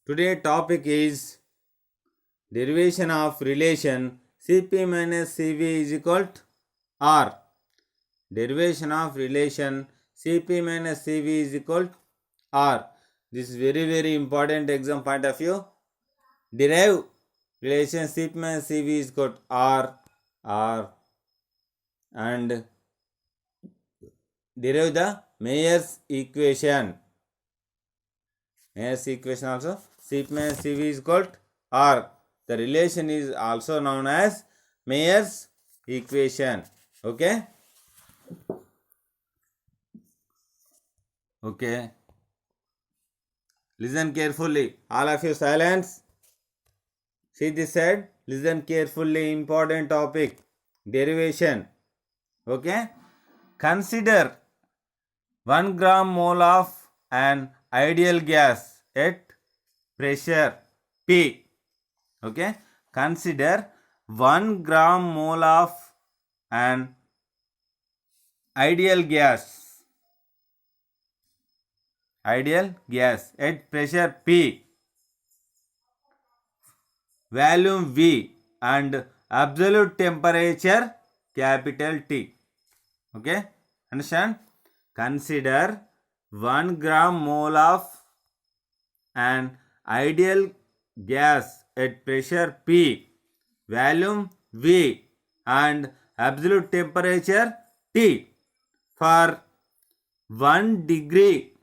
Today topic is derivation of relation Cp minus Cv is equal to R. Derivation of relation Cp minus Cv is equal to R. This is very important exam point of view. Derive relation Cp minus Cv is equal to R and derive the Mayer's equation. Mayer's equation also Cp minus Cv is equal to R. The relation is also known as Mayer's equation. Okay. Listen carefully. All of you silence. See this side. Listen carefully. Important topic. Derivation. Okay. Consider 1 gram mole of an ideal gas at pressure P. Okay. Consider 1 gram mole of an ideal gas at pressure P, volume V and absolute temperature capital T. Okay, understand? Consider 1 gram mole of an ideal gas at pressure P, volume V and absolute temperature T for 1 degree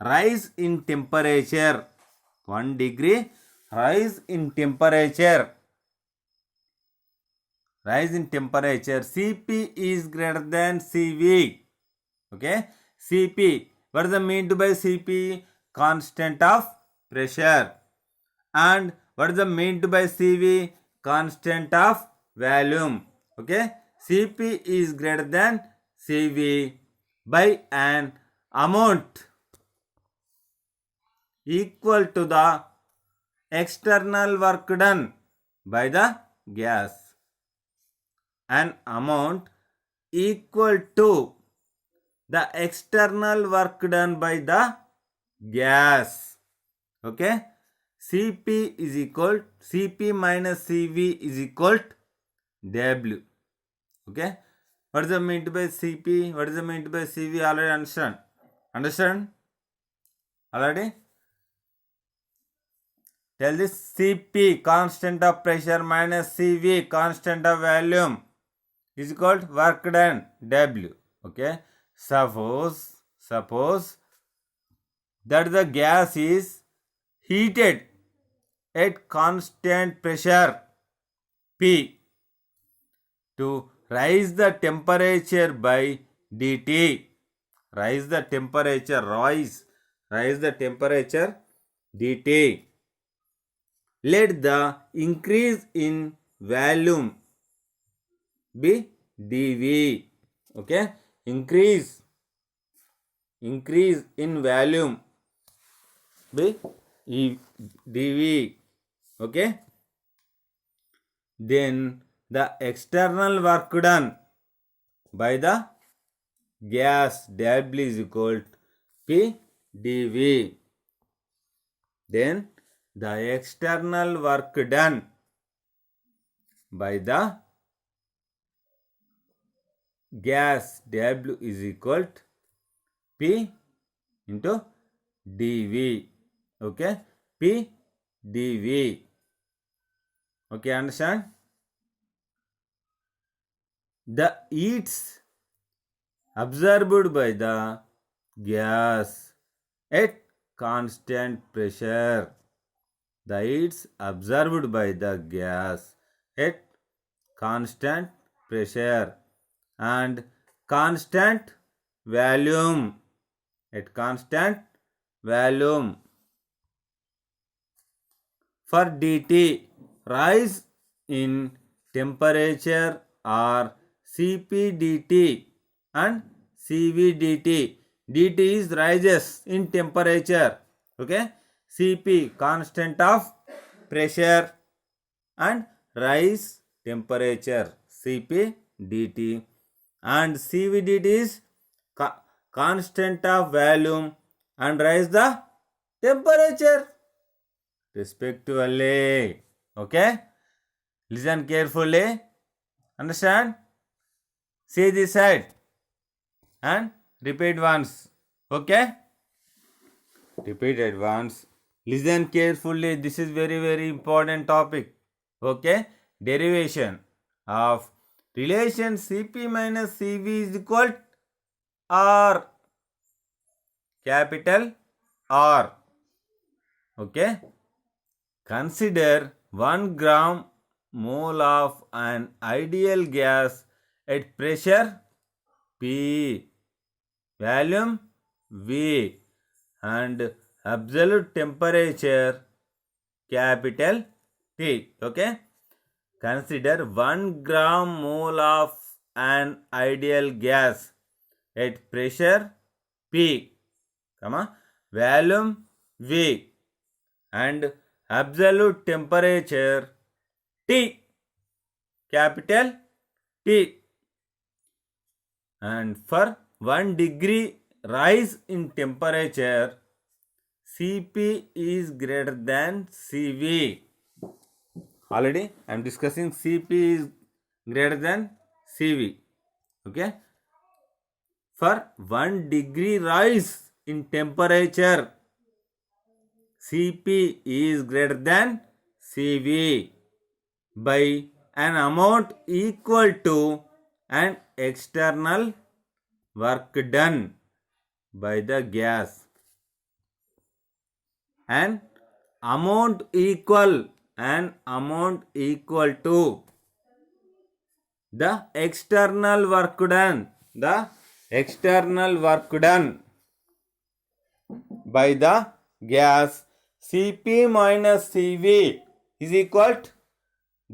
rise in temperature. 1 degree rise in temperature. Cp is greater than Cv. Okay. Cp. What is the meant by Cp? Constant of pressure. And what is the meant by Cv? Constant of volume. Okay. Cp is greater than Cv by an amount equal to the external work done by the gas. An amount equal to the external work done by the gas. Okay. Cp minus Cv is equal to W. Okay. What is the meant by Cp? What is the meant by Cv? Already understand? Already? Tell this. Cp constant of pressure minus Cv constant of volume is equal to work done W. Okay. Suppose that the gas is heated at constant pressure P to raise the temperature by dt. Rise the temperature dt. Let the increase in volume be dV. Okay. Increase in volume be dV. Okay. Then the external work done by the gas W is equal to P dV. Then the external work done by the gas W is equal to P into dV. Okay. P dV. Okay, understand? The heats absorbed by the gas at constant pressure. The heats absorbed by the gas at constant pressure and constant volume. At constant volume. For dt, rise in temperature are Cp dt and Cv dt. dt is rises in temperature. Okay. Cp constant of pressure and rise temperature Cp dt and Cv dt is constant of volume and rise the temperature. respectively. Okay? Listen carefully. Understand? See this side and repeat once. Okay? Repeat it once. Listen carefully. This is very important topic. Okay? Derivation of relation Cp minus Cv is equal to R. Capital R. Okay? Consider 1 gram mole of an ideal gas at pressure P, volume V, and absolute temperature capital T. Okay? Consider 1 gram mole of an ideal gas at pressure P, volume V, and absolute temperature T, capital T. And for 1 degree rise in temperature, Cp is greater than Cv. Already I am discussing Cp is greater than Cv. Okay. For 1 degree rise in temperature, Cp is greater than Cv by an amount equal to an external work done by the gas. An amount equal to the external work done. The external work done by the gas Cp minus Cv is equal to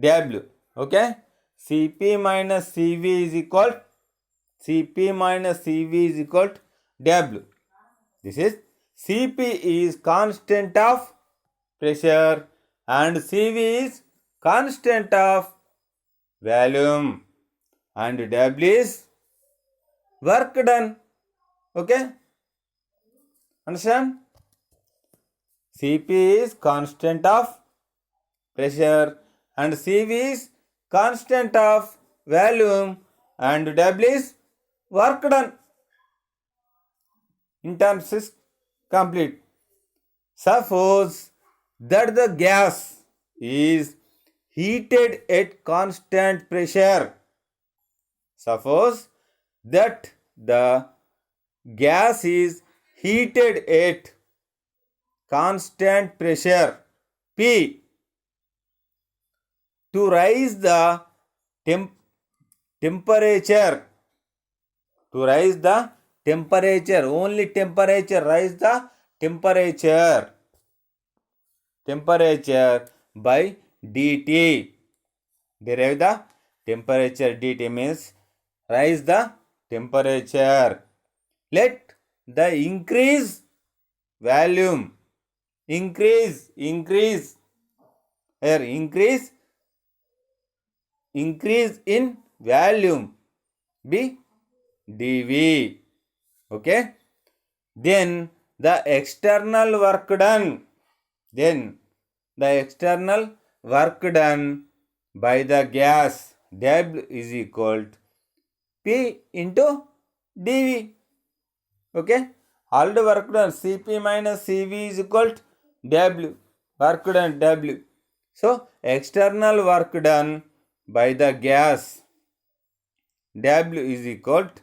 W. Okay? Cp minus Cv is equal to W. This is Cp is constant of pressure and Cv is constant of volume and W is work done. Okay? Understand? Cp is constant of pressure and Cv is constant of volume and W is work done. In terms is complete. Suppose that the gas is heated at constant pressure. Suppose that the gas is heated at constant pressure P. To raise the temperature, only temperature, raise the temperature by dt. Derive the temperature, dt means raise the temperature. Let the increase volume, increase in volume be dV. Okay? Then the external work done by the gas W is equal to P into dV. Okay? All the work done Cp minus Cv is equal to W. Work done W. So external work done by the gas W is equal to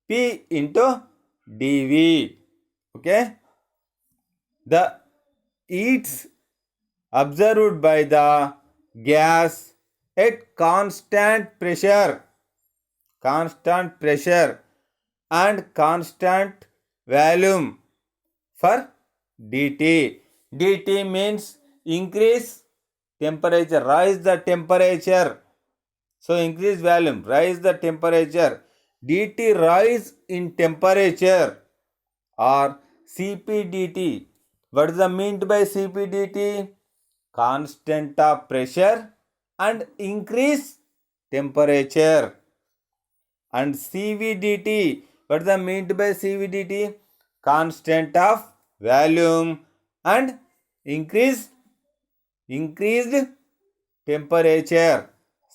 P into dV. Okay? The heats observed by the gas at constant pressure and constant volume for dt. dt means increase temperature, rise the temperature. So increase volume, rise the temperature. dt rise in temperature or Cp dt. What is the meant by Cp dt? Constant of pressure and increase temperature. And Cv dt. What is the meant by Cv dt? Constant of volume and increase increased temperature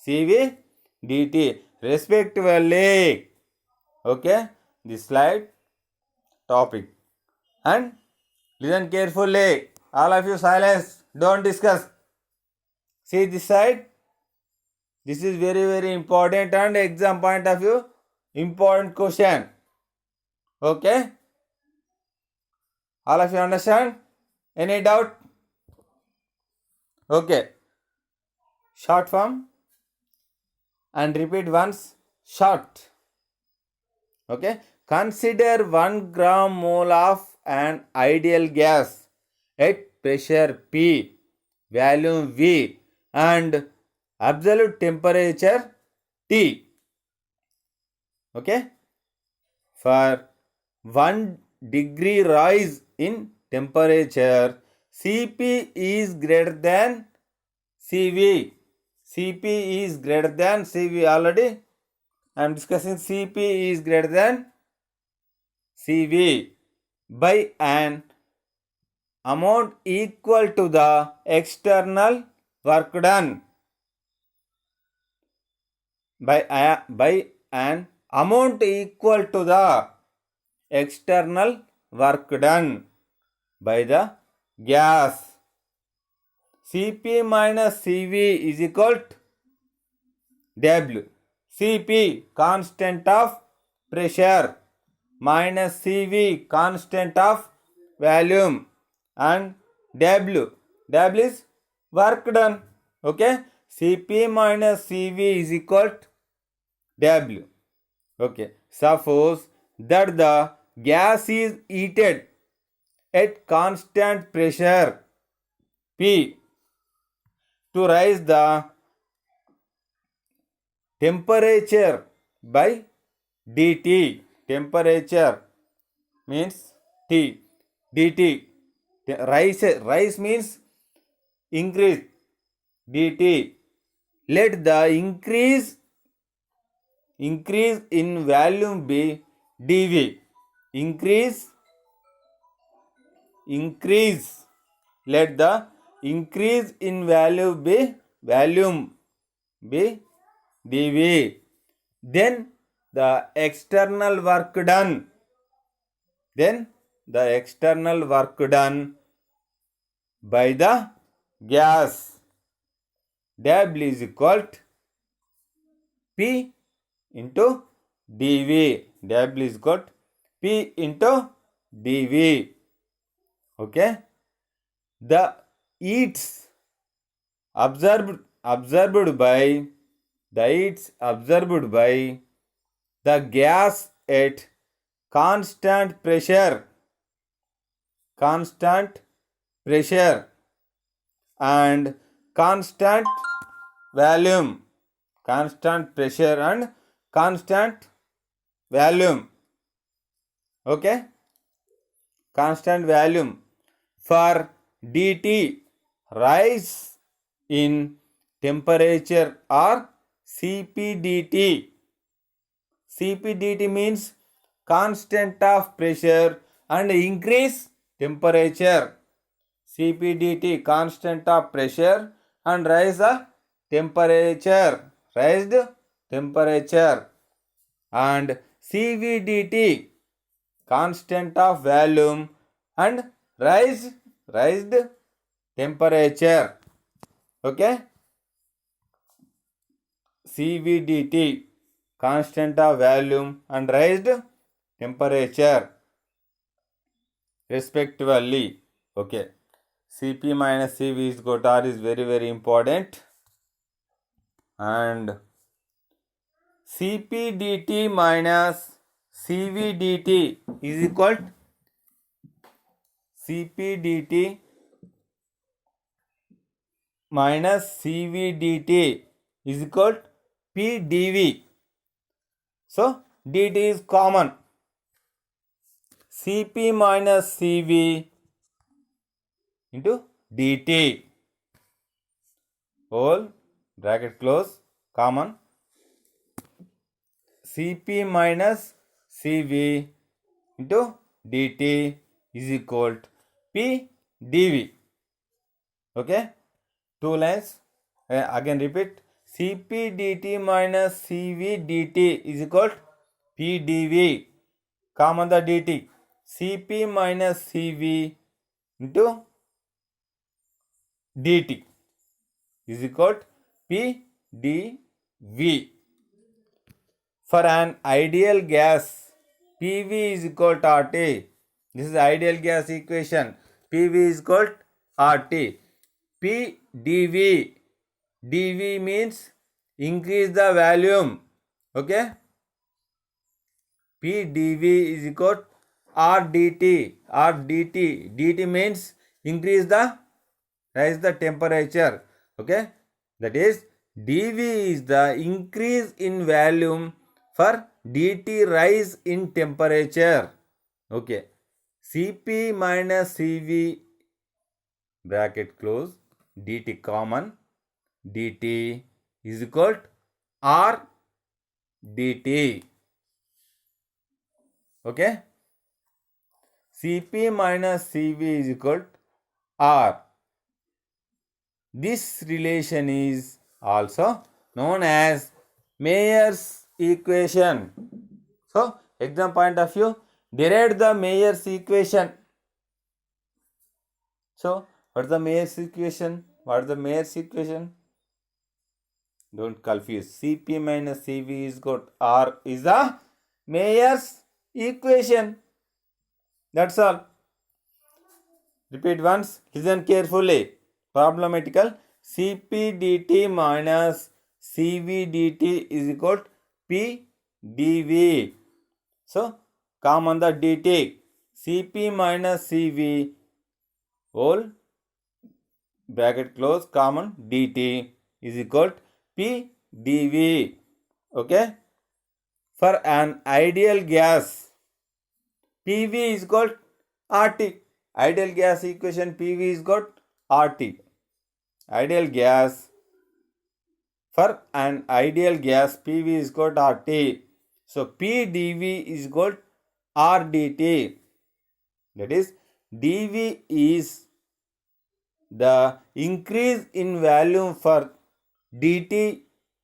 Cv dt respectively. Okay, this slide topic, and listen carefully. All of you silence, don't discuss. See this side. This is very important and exam point of view important question. Okay, all of you understand? Any doubt? Okay, short form and repeat once. Short. Okay, consider 1 gram mole of an ideal gas at pressure P, volume V, and absolute temperature T. Okay, for 1 degree rise in temperature, Cp is greater than Cv. Cp is greater than Cv. Already I am discussing Cp is greater than Cv by an amount equal to the external work done. By an amount equal to the external work done by the gas. Cp minus Cv is equal to W. Cp constant of pressure minus Cv constant of volume, and W is work done. Okay, Cp minus Cv is equal to W. Okay, suppose that the gas is heated at constant pressure P to raise the temperature by dt. Temperature means T. dt. Rise means increase. dt. Let the increase in volume be dV. Increase. Let the increase in volume be dV. Then the external work done. By the gas W is equal to P into dV. W is equal to P into dV. Okay, the heats observed by the gas at constant pressure and constant volume. Constant pressure and constant volume. Okay, constant volume. For dt, rise in temperature or Cp dt. Cp dt means constant of pressure and increase temperature. Cp dt constant of pressure and raised temperature. And Cv dt constant of volume and raised temperature. Okay, Cv dt constant of volume and raised temperature respectively. Okay, Cp minus Cv is equal to R is very important, and Cp dt minus Cv dt is equal to Cp dt minus Cv dt is equal to P dV. So dt is common. Cp minus Cv into dt, whole bracket close, common. Cp minus Cv into dt is equal to P dV. Okay, two lines. Again repeat. Cp dt minus Cv dt is equal to P dV. Common the dt. Cp minus Cv into dt is equal to P dV. For an ideal gas, PV is equal to RT. This is ideal gas equation. PV is equal to RT. P dV. dV means increase the volume. Okay. P dV is equal to R dt. R dt. dt means raise the temperature. Okay. That is dV is the increase in volume for dt rise in temperature. Okay. Cp minus Cv bracket close, dt common, dt is equal to R dt. Okay. Cp minus Cv is equal to R. This relation is also known as Mayer's equation. So, exam point of view, derive the Mayer's equation. So, what is the Mayer's equation? What is the Mayer's equation? Don't confuse. Cp minus Cv is equal to R is the Mayer's equation. That's all. Repeat once. Listen carefully. Problematical. Cp dt minus Cv dt is equal to P dV. So, common the dt. Cp minus Cv whole bracket close, common, dt is equal to P dV. Okay. For an ideal gas, PV is equal to RT. Ideal gas equation, PV is equal to RT. Ideal gas, for an ideal gas, PV is equal to RT. So, P dV is equal to R dt. That is, dV is the increase in volume for dt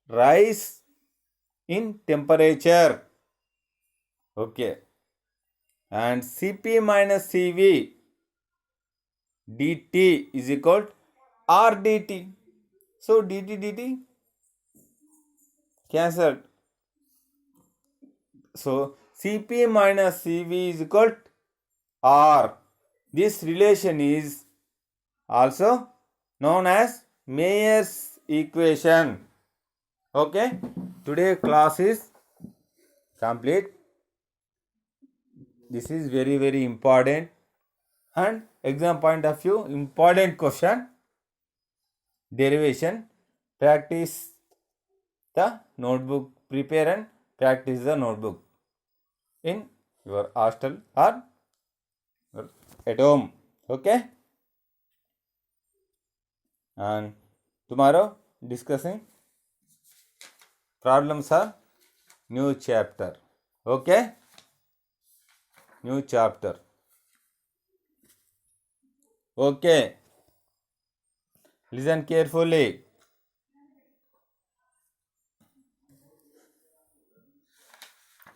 rise in temperature. Okay. And Cp minus Cv dt is equal to R dt. So, dt cancelled. So, Cp minus Cv is equal to R. This relation is also known as Mayer's equation. Okay. Today class is complete. This is very, very important and exam point of view, important question. Derivation. Practice the notebook. Prepare and practice the notebook in your hostel or at home. Okay. And tomorrow discussing problems are new chapter. Okay. New chapter. Okay. Listen carefully.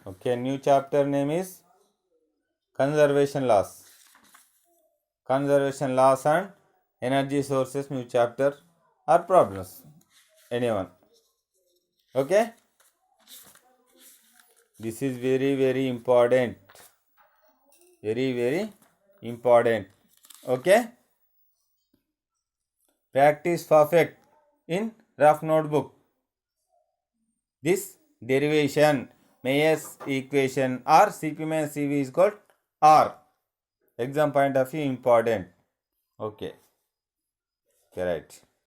Okay, new chapter name is conservation laws. Conservation laws and energy sources, new chapter or problems. Anyone. Okay. This is very, very important. Very, very important. Okay. Practice perfect in rough notebook. This derivation, Mayer's equation or Cp minus Cv is equal to R. Exam point of view important. Okay. Right.